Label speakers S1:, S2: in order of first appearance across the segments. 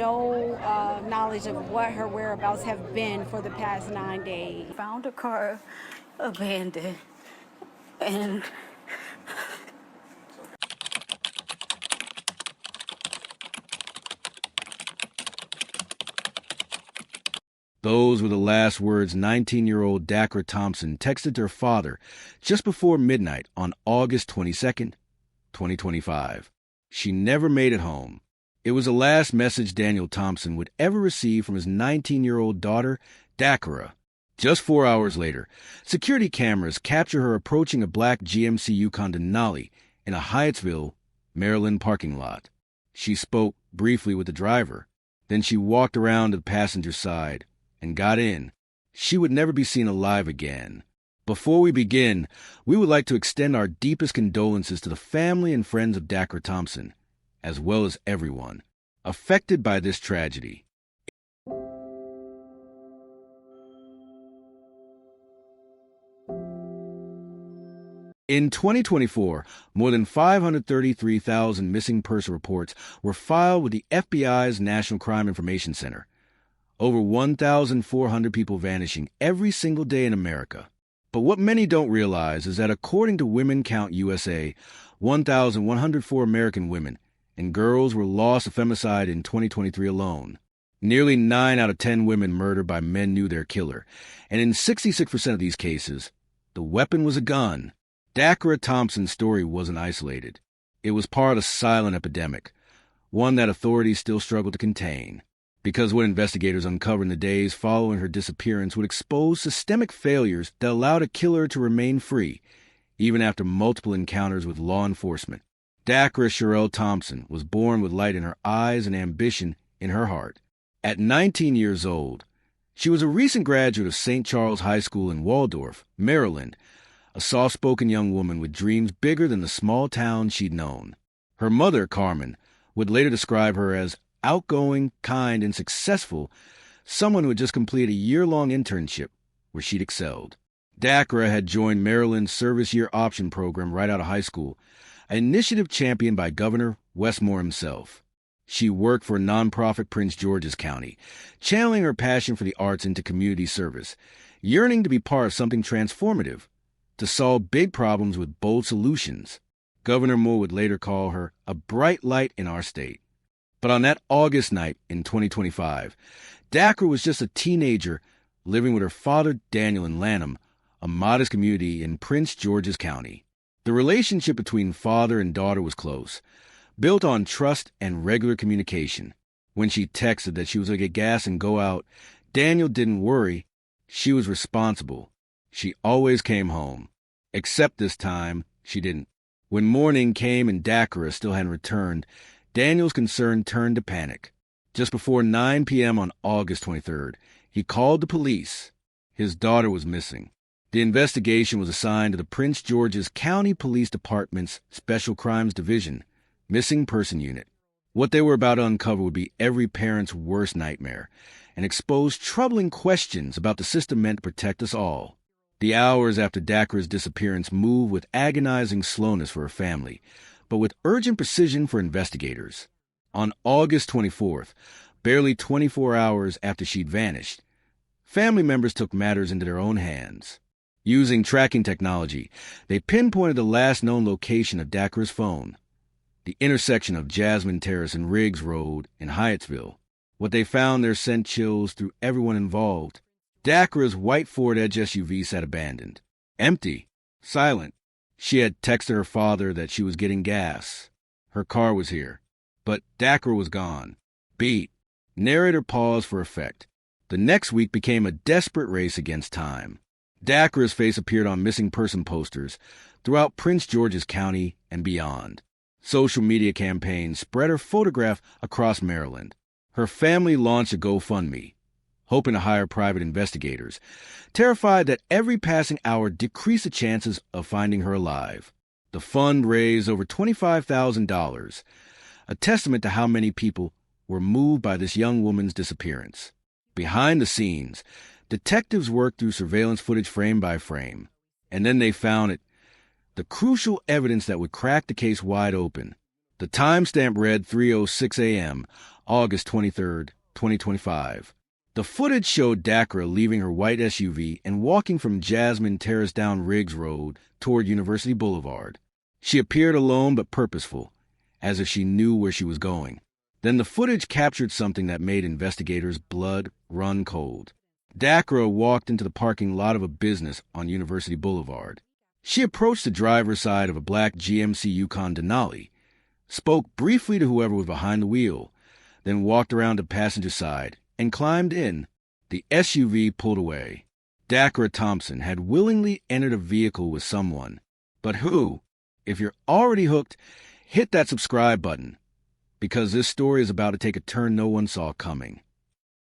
S1: no knowledge of what her whereabouts have been for the past 9 days.
S2: Found a car abandoned, and
S3: Those were the last words 19-year-old Dacara Thompson texted to her father just before midnight on August 22nd, 2025. She never made it home. It was the last message Daniel Thompson would ever receive from his 19-year-old daughter, Dacara. Just 4 hours later, security cameras capture her approaching a black GMC Yukon Denali in a Hyattsville, Maryland parking lot. She spoke briefly with the driver. Then she walked around to the passenger side and got in. She would never be seen alive again. Before we begin, we would like to extend our deepest condolences to the family and friends of Dacara Thompson, as well as everyone affected by this tragedy. In 2024, more than 533,000 missing person reports were filed with the FBI's National Crime Information Center. Over 1,400 people vanishing every single day in America. But what many don't realize is that according to Women Count USA, 1,104 American women and girls were lost to femicide in 2023 alone. Nearly 9 out of 10 women murdered by men knew their killer, and in 66% of these cases, the weapon was a gun. Dacara Thompson's story wasn't isolated. It was part of a silent epidemic, one that authorities still struggle to contain. Because what investigators uncovered in the days following her disappearance would expose systemic failures that allowed a killer to remain free, even after multiple encounters with law enforcement. Dacara Sherelle Thompson was born with light in her eyes and ambition in her heart. At 19 years old, she was a recent graduate of St. Charles High School in Waldorf, Maryland, a soft-spoken young woman with dreams bigger than the small town she'd known. Her mother, Carmen, would later describe her as outgoing, kind, and successful, someone who had just completed a year-long internship where she'd excelled. Dacara had joined Maryland's Service Year Option Program right out of high school, an initiative championed by Governor Westmore himself. She worked for nonprofit Prince George's County, channeling her passion for the arts into community service, yearning to be part of something transformative, to solve big problems with bold solutions. Governor Moore would later call her a bright light in our state. But on that August night in 2025, Dacara was just a teenager living with her father Daniel in Lanham, a modest community in Prince George's County. The relationship between father and daughter was close, built on trust and regular communication. When she texted that she was going to get gas and go out, Daniel didn't worry. She was responsible. She always came home. Except this time, she didn't. When morning came and Dacara still hadn't returned, Daniel's concern turned to panic. Just before 9 p.m. on August 23rd, he called the police. His daughter was missing. The investigation was assigned to the Prince George's County Police Department's Special Crimes Division, Missing Person Unit. What they were about to uncover would be every parent's worst nightmare and expose troubling questions about the system meant to protect us all. The hours after Dacara's disappearance moved with agonizing slowness for her family, but with urgent precision for investigators. On August 24th, barely 24 hours after she'd vanished, family members took matters into their own hands. Using tracking technology, they pinpointed the last known location of Dacara's phone, the intersection of Jasmine Terrace and Riggs Road in Hyattsville. What they found there sent chills through everyone involved. Dacara's white Ford Edge SUV sat abandoned, empty, silent. She had texted her father that she was getting gas. Her car was here. But Dacara was gone. Beat. Narrator paused for effect. The next week became a desperate race against time. Dacara's face appeared on missing person posters throughout Prince George's County and beyond. Social media campaigns spread her photograph across Maryland. Her family launched a GoFundMe, hoping to hire private investigators, terrified that every passing hour decreased the chances of finding her alive. The fund raised over $25,000, a testament to how many people were moved by this young woman's disappearance. Behind the scenes, detectives worked through surveillance footage frame by frame, and then they found it, the crucial evidence that would crack the case wide open, The timestamp read 3:06 a.m., August 23, 2025. The footage showed Dacara leaving her white SUV and walking from Jasmine Terrace down Riggs Road toward University Boulevard. She appeared alone but purposeful, as if she knew where she was going. Then the footage captured something that made investigators' blood run cold. Dacara walked into the parking lot of a business on University Boulevard. She approached the driver's side of a black GMC Yukon Denali, spoke briefly to whoever was behind the wheel, then walked around the passenger side and climbed in. The SUV pulled away. Dacara Thompson had willingly entered a vehicle with someone. But who? If you're already hooked, hit that subscribe button, because this story is about to take a turn no one saw coming.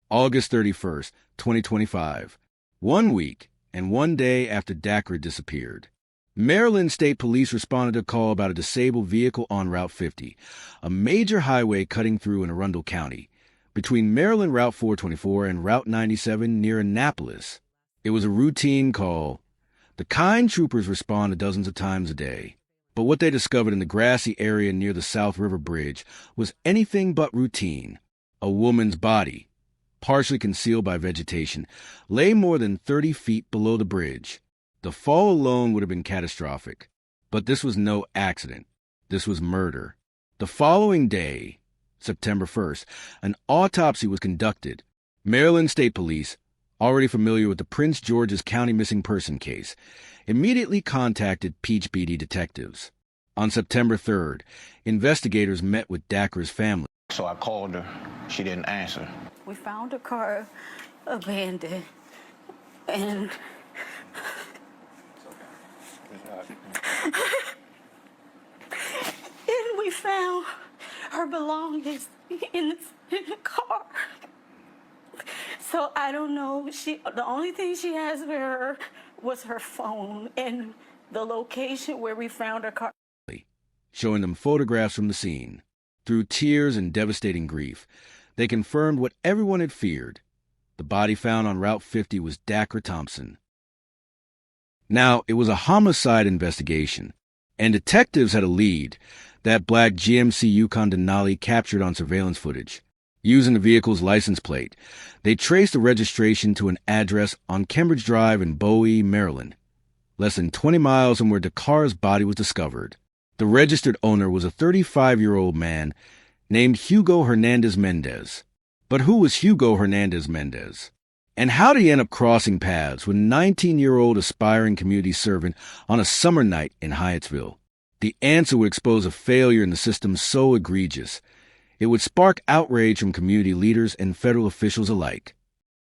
S3: August 31st, 2025. 1 week and 1 day after Dacara disappeared. Maryland State Police responded to a call about a disabled vehicle on Route 50, a major highway cutting through in Arundel County, between Maryland Route 424 and Route 97 near Annapolis. It was a routine call. The kind troopers responded dozens of times a day. But what they discovered in the grassy area near the South River Bridge was anything but routine. A woman's body, partially concealed by vegetation, lay more than 30 feet below the bridge. The fall alone would have been catastrophic. But this was no accident. This was murder. The following day, September 1st, an autopsy was conducted. Maryland State Police, already familiar with the Prince George's County missing person case, immediately contacted Peach BD detectives. On September 3rd, investigators met with Dakara's family.
S4: So I called her. She didn't answer.
S2: We found a car abandoned, and we found her belongings in the car. So I don't know. The only thing she has with her was her phone and the location where we found her car.
S3: Showing them photographs from the scene. Through tears and devastating grief, they confirmed what everyone had feared. The body found on Route 50 was Dacara Thompson. Now, it was a homicide investigation, and detectives had a lead, that black GMC Yukon Denali captured on surveillance footage. Using the vehicle's license plate, they traced the registration to an address on Cambridge Drive in Bowie, Maryland, less than 20 miles from where Dakara's body was discovered. The registered owner was a 35-year-old man named Hugo Hernandez Mendez. But who was Hugo Hernandez Mendez? And how did he end up crossing paths with a 19-year-old aspiring community servant on a summer night in Hyattsville? The answer would expose a failure in the system so egregious, it would spark outrage from community leaders and federal officials alike.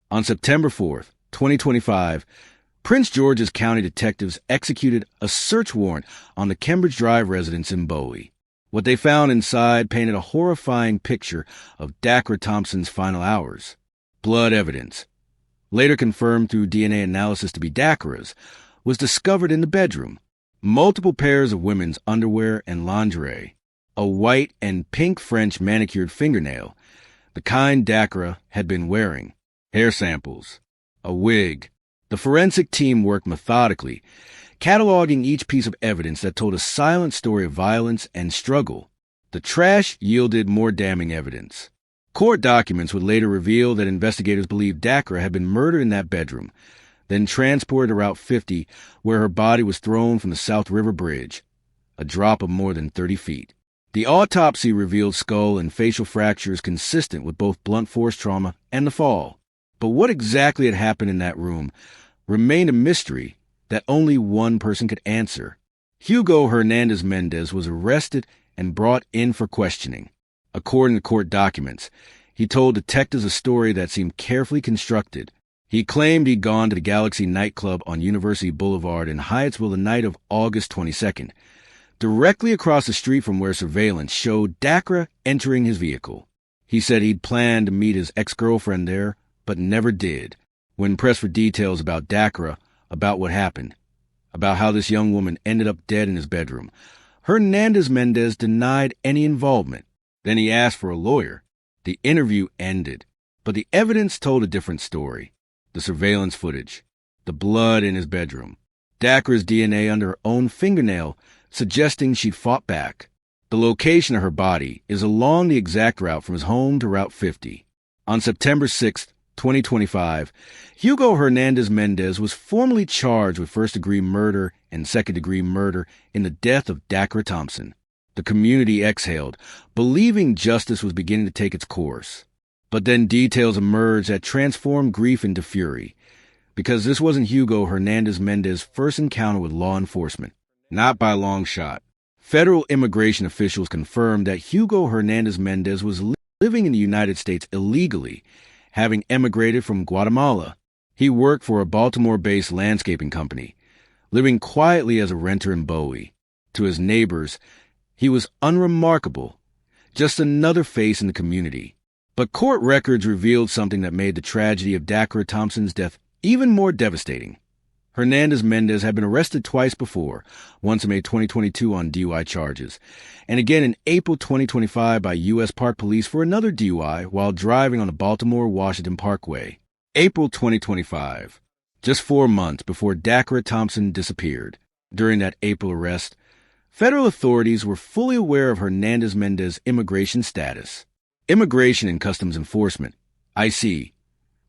S3: On September 4th, 2025, Prince George's County detectives executed a search warrant on the Cambridge Drive residence in Bowie. What they found inside painted a horrifying picture of Dacara Thompson's final hours. Blood evidence, later confirmed through DNA analysis to be Dakara's, was discovered in the bedroom. Multiple pairs of women's underwear and lingerie, a white and pink French manicured fingernail, the kind Dacara had been wearing, hair samples, a wig. The forensic team worked methodically, cataloging each piece of evidence that told a silent story of violence and struggle. The trash yielded more damning evidence. Court documents would later reveal that investigators believed Dacara had been murdered in that bedroom, then transported to Route 50, where her body was thrown from the South River Bridge, a drop of more than 30 feet. The autopsy revealed skull and facial fractures consistent with both blunt force trauma and the fall. But what exactly had happened in that room remained a mystery that only one person could answer. Hugo Hernandez Mendez was arrested and brought in for questioning. According to court documents, he told detectives a story that seemed carefully constructed. He claimed he'd gone to the Galaxy nightclub on University Boulevard in Hyattsville the night of August 22nd, directly across the street from where surveillance showed Dacara entering his vehicle. He said he'd planned to meet his ex-girlfriend there, but never did. When pressed for details about Dacara, about what happened, about how this young woman ended up dead in his bedroom, Hernandez Mendez denied any involvement. Then he asked for a lawyer. The interview ended, but the evidence told a different story. The surveillance footage, the blood in his bedroom, Dakara's DNA under her own fingernail, suggesting she'd fought back. The location of her body is along the exact route from his home to Route 50. On September 6, 2025, Hugo Hernandez-Mendez was formally charged with first-degree murder and second-degree murder in the death of Dacara Thompson. The community exhaled, believing justice was beginning to take its course. But then details emerged that transformed grief into fury, because this wasn't Hugo Hernandez-Mendez's first encounter with law enforcement, not by a long shot. Federal immigration officials confirmed that Hugo Hernandez-Mendez was living in the United States illegally, having emigrated from Guatemala. He worked for a Baltimore-based landscaping company, living quietly as a renter in Bowie. To his neighbors, he was unremarkable, just another face in the community. But court records revealed something that made the tragedy of Dacara Thompson's death even more devastating. Hernandez-Mendez had been arrested twice before, once in May 2022 on DUI charges, and again in April 2025 by U.S. Park Police for another DUI while driving on the Baltimore-Washington Parkway. April 2025, just 4 months before Dacara Thompson disappeared. During that April arrest, federal authorities were fully aware of Hernandez-Mendez's immigration status. Immigration and Customs Enforcement, IC,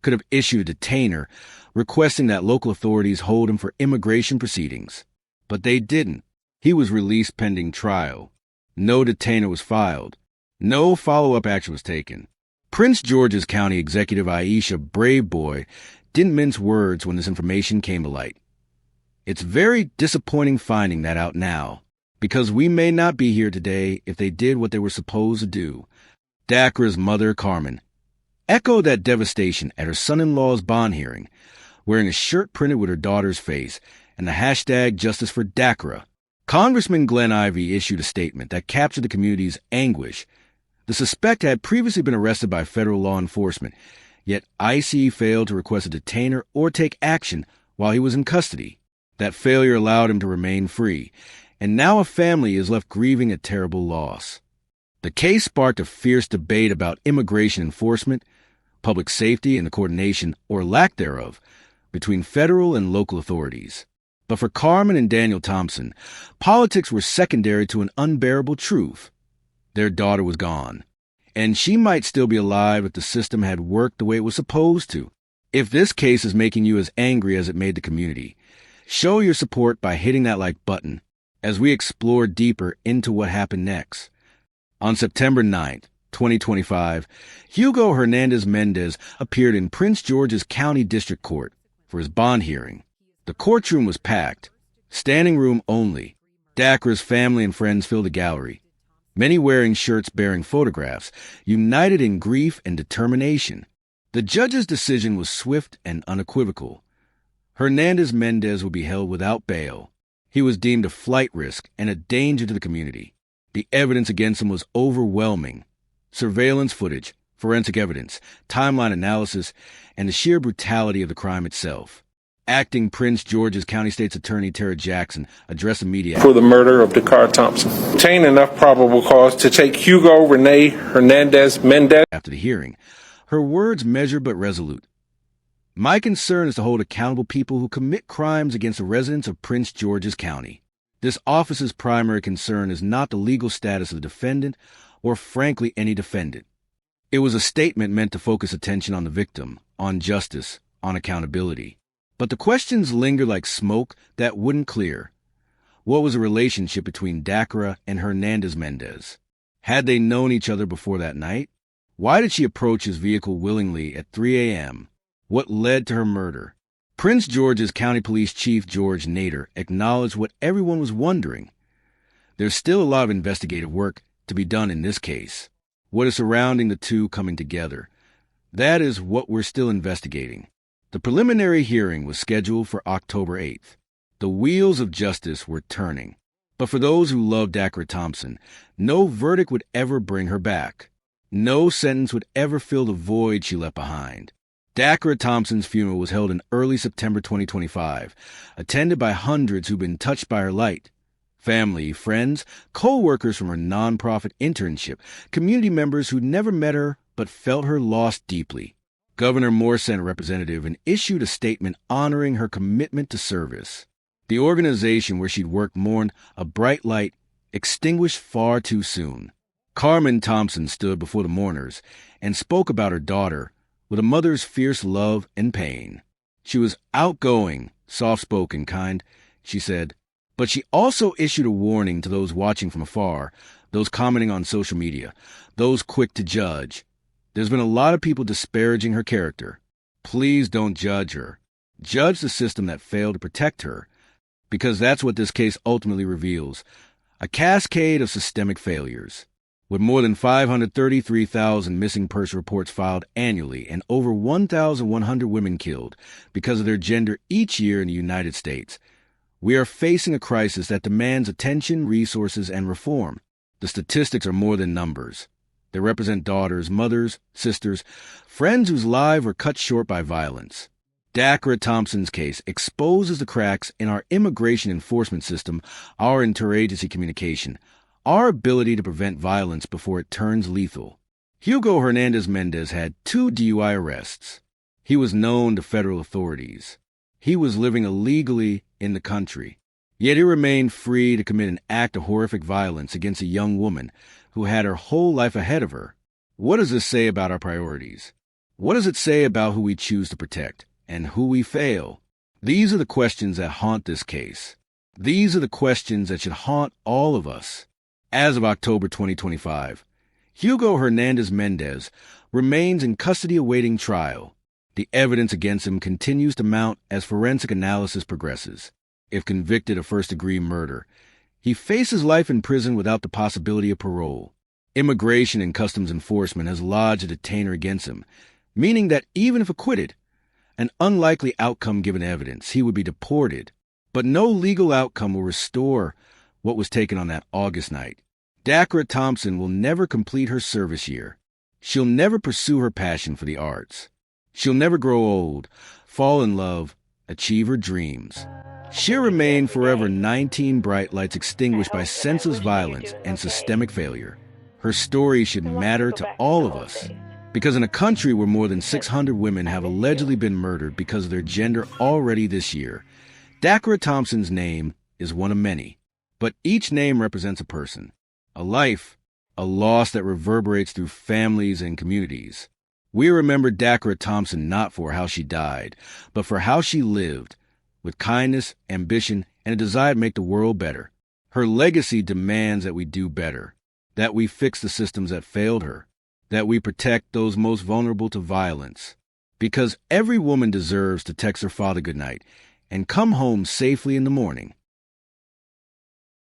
S3: could have issued a detainer requesting that local authorities hold him for immigration proceedings. But they didn't. He was released pending trial. No detainer was filed. No follow-up action was taken. Prince George's County Executive Aisha Braveboy didn't mince words when this information came to light. It's very disappointing finding that out now, because we may not be here today if they did what they were supposed to do. Dacara's mother, Carmen, echoed that devastation at her son-in-law's bond hearing, wearing a shirt printed with her daughter's face and the hashtag Justice for Dacara. Congressman Glenn Ivey issued a statement that captured the community's anguish. The suspect had previously been arrested by federal law enforcement, yet IC failed to request a detainer or take action while he was in custody. That failure allowed him to remain free, and now a family is left grieving a terrible loss. The case sparked a fierce debate about immigration enforcement, public safety, and the coordination, or lack thereof, between federal and local authorities. But for Carmen and Daniel Thompson, politics were secondary to an unbearable truth. Their daughter was gone, and she might still be alive if the system had worked the way it was supposed to. If this case is making you as angry as it made the community, show your support by hitting that like button as we explore deeper into what happened next. On September 9th, 2025, Hugo Hernandez-Mendez appeared in Prince George's County District Court for his bond hearing. The courtroom was packed, standing room only. Dacara's family and friends filled the gallery, many wearing shirts bearing photographs, united in grief and determination. The judge's decision was swift and unequivocal. Hernandez-Mendez would be held without bail. He was deemed a flight risk and a danger to the community. The evidence against him was overwhelming. Surveillance footage, forensic evidence, timeline analysis, and the sheer brutality of the crime itself. Acting Prince George's County State's Attorney Tara Jackson addressed the media
S5: for the murder of Dacara Thompson. Obtain enough probable cause to take Hugo Rene Hernandez-Mendez.
S3: After the hearing, her words measured but resolute. My concern is to hold accountable people who commit crimes against the residents of Prince George's County. This office's primary concern is not the legal status of the defendant, or frankly any defendant. It was a statement meant to focus attention on the victim, on justice, on accountability. But the questions linger like smoke that wouldn't clear. What was the relationship between Dacara and Hernandez-Mendez? Had they known each other before that night? Why did she approach his vehicle willingly at 3 a.m.? What led to her murder? Prince George's County Police Chief George Nader acknowledged what everyone was wondering. There's still a lot of investigative work to be done in this case. What is surrounding the two coming together? That is what we're still investigating. The preliminary hearing was scheduled for October 8th. The wheels of justice were turning. But for those who loved Dacara Thompson, no verdict would ever bring her back. No sentence would ever fill the void she left behind. Dacara Thompson's funeral was held in early September 2025, attended by hundreds who'd been touched by her light. Family, friends, co-workers from her nonprofit internship, community members who'd never met her but felt her loss deeply. Governor Moore sent a representative and issued a statement honoring her commitment to service. The organization where she'd worked mourned a bright light extinguished far too soon. Carmen Thompson stood before the mourners and spoke about her daughter with a mother's fierce love and pain. She was outgoing, soft-spoken, kind, she said, but she also issued a warning to those watching from afar, those commenting on social media, those quick to judge. There's been a lot of people disparaging her character. Please don't judge her. Judge the system that failed to protect her, because that's what this case ultimately reveals, a cascade of systemic failures. With more than 533,000 missing person reports filed annually and over 1,100 women killed because of their gender each year in the United States, we are facing a crisis that demands attention, resources, and reform. The statistics are more than numbers. They represent daughters, mothers, sisters, friends whose lives were cut short by violence. Dacara Thompson's case exposes the cracks in our immigration enforcement system, our interagency communication, our ability to prevent violence before it turns lethal. Hugo Hernandez-Mendez had 2 DUI arrests. He was known to federal authorities. He was living illegally in the country. Yet he remained free to commit an act of horrific violence against a young woman who had her whole life ahead of her. What does this say about our priorities? What does it say about who we choose to protect and who we fail? These are the questions that haunt this case. These are the questions that should haunt all of us. As of October 2025, Hugo Hernandez-Mendez remains in custody awaiting trial. The evidence against him continues to mount as forensic analysis progresses. If convicted of first-degree murder, he faces life in prison without the possibility of parole. Immigration and Customs Enforcement has lodged a detainer against him, meaning that even if acquitted, an unlikely outcome given evidence, he would be deported. But no legal outcome will restore what was taken on that August night. Dacara Thompson will never complete her service year. She'll never pursue her passion for the arts. She'll never grow old, fall in love, achieve her dreams. She'll remain forever 19 bright lights extinguished by senseless violence and systemic failure. Her story should matter to all of us, because in a country where more than 600 women have allegedly been murdered because of their gender already this year, Dacara Thompson's name is one of many. But each name represents a person, a life, a loss that reverberates through families and communities. We remember Dacara Thompson not for how she died, but for how she lived, with kindness, ambition, and a desire to make the world better. Her legacy demands that we do better, that we fix the systems that failed her, that we protect those most vulnerable to violence. Because every woman deserves to text her father goodnight and come home safely in the morning.